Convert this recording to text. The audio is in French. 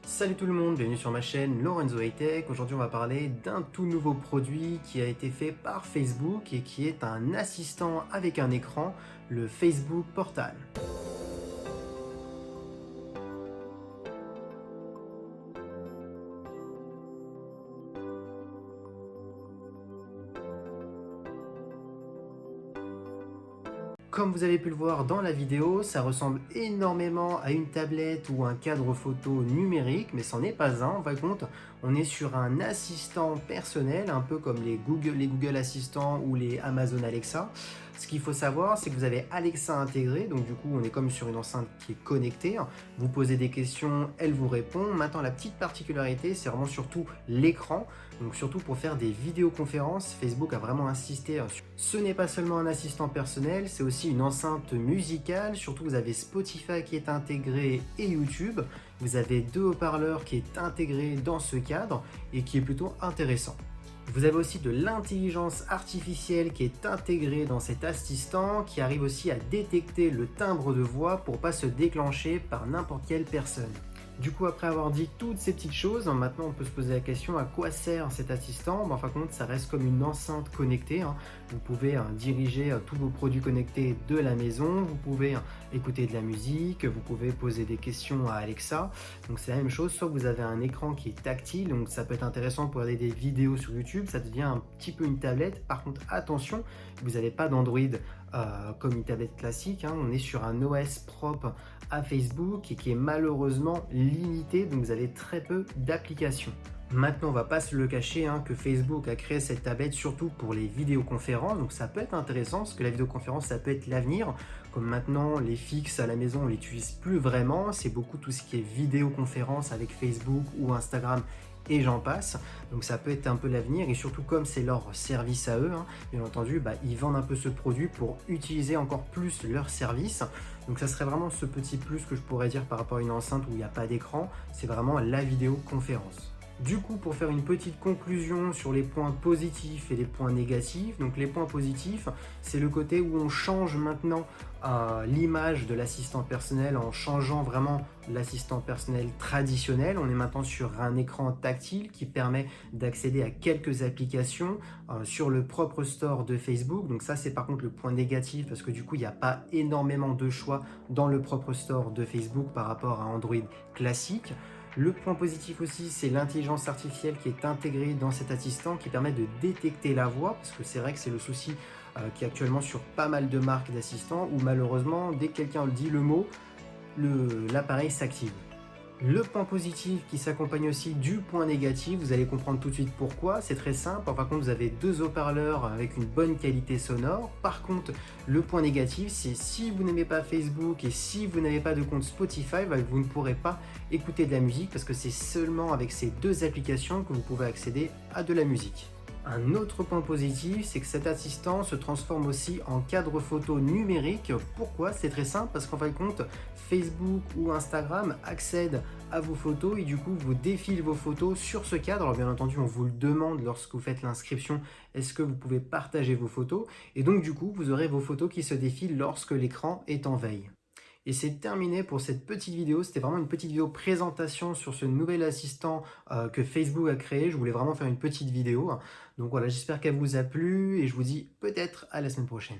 Salut tout le monde, bienvenue sur ma chaîne Lorenzo High Tech. Aujourd'hui on va parler d'un tout nouveau produit qui a été fait par Facebook et qui est un assistant avec un écran, le Facebook Portal. Comme vous avez pu le voir dans la vidéo, ça ressemble énormément à une tablette ou un cadre photo numérique, mais c'en est pas un. En fin de compte, on est sur un assistant personnel, un peu comme les Google Assistants ou les Amazon Alexa. Ce qu'il faut savoir, c'est que vous avez Alexa intégré, donc du coup, on est comme sur une enceinte qui est connectée. Vous posez des questions, elle vous répond. Maintenant, la petite particularité, c'est vraiment surtout l'écran. Donc surtout pour faire des vidéoconférences, Facebook a vraiment insisté sur. Ce n'est pas seulement un assistant personnel, c'est aussi une enceinte musicale. Surtout, vous avez Spotify qui est intégré et YouTube. Vous avez deux haut-parleurs qui est intégré dans ce cadre et qui est plutôt intéressant. Vous avez aussi de l'intelligence artificielle qui est intégrée dans cet assistant qui arrive aussi à détecter le timbre de voix pour pas se déclencher par n'importe quelle personne. Du coup, après avoir dit toutes ces petites choses, maintenant on peut se poser la question à quoi sert cet assistant. En fin de compte, ça reste comme une enceinte connectée. Vous pouvez diriger tous vos produits connectés de la maison, vous pouvez écouter de la musique, vous pouvez poser des questions à Alexa. Donc c'est la même chose, sauf que vous avez un écran qui est tactile, donc ça peut être intéressant pour regarder des vidéos sur YouTube, ça devient un petit peu une tablette. Par contre, attention, vous n'avez pas d'Android comme une tablette classique, on est sur un OS propre à Facebook et qui est malheureusement limité, donc vous avez très peu d'applications. Maintenant, on va pas se le cacher que Facebook a créé cette tablette surtout pour les vidéoconférences, donc ça peut être intéressant parce que la vidéoconférence ça peut être l'avenir. Comme maintenant les fixes à la maison on l'utilise plus vraiment, c'est beaucoup tout ce qui est vidéoconférence avec Facebook ou Instagram et j'en passe, donc ça peut être un peu l'avenir et surtout comme c'est leur service à eux, bien entendu, ils vendent un peu ce produit pour utiliser encore plus leur service. Donc ça serait vraiment ce petit plus que je pourrais dire par rapport à une enceinte où il n'y a pas d'écran, c'est vraiment la vidéoconférence. Du coup, pour faire une petite conclusion sur les points positifs et les points négatifs, donc les points positifs, c'est le côté où on change maintenant l'image de l'assistant personnel en changeant vraiment l'assistant personnel traditionnel. On est maintenant sur un écran tactile qui permet d'accéder à quelques applications sur le propre store de Facebook. Donc ça, c'est par contre le point négatif parce que du coup, il n'y a pas énormément de choix dans le propre store de Facebook par rapport à Android classique. Le point positif aussi, c'est l'intelligence artificielle qui est intégrée dans cet assistant qui permet de détecter la voix, parce que c'est vrai que c'est le souci qui est actuellement sur pas mal de marques d'assistants, où malheureusement, dès que quelqu'un dit le mot, l'appareil s'active. Le point positif qui s'accompagne aussi du point négatif, vous allez comprendre tout de suite pourquoi, c'est très simple. Par contre, vous avez deux haut-parleurs avec une bonne qualité sonore. Par contre, le point négatif, c'est si vous n'aimez pas Facebook et si vous n'avez pas de compte Spotify, vous ne pourrez pas écouter de la musique parce que c'est seulement avec ces deux applications que vous pouvez accéder à de la musique. Un autre point positif, c'est que cet assistant se transforme aussi en cadre photo numérique. Pourquoi? C'est très simple, parce qu'en fin de compte, Facebook ou Instagram accèdent à vos photos et du coup vous défilent vos photos sur ce cadre. Alors bien entendu, on vous le demande lorsque vous faites l'inscription, est-ce que vous pouvez partager vos photos? Et donc du coup, vous aurez vos photos qui se défilent lorsque l'écran est en veille. Et c'est terminé pour cette petite vidéo. C'était vraiment une petite vidéo présentation sur ce nouvel assistant que Facebook a créé. Je voulais vraiment faire une petite vidéo. Donc voilà, j'espère qu'elle vous a plu et je vous dis peut-être à la semaine prochaine.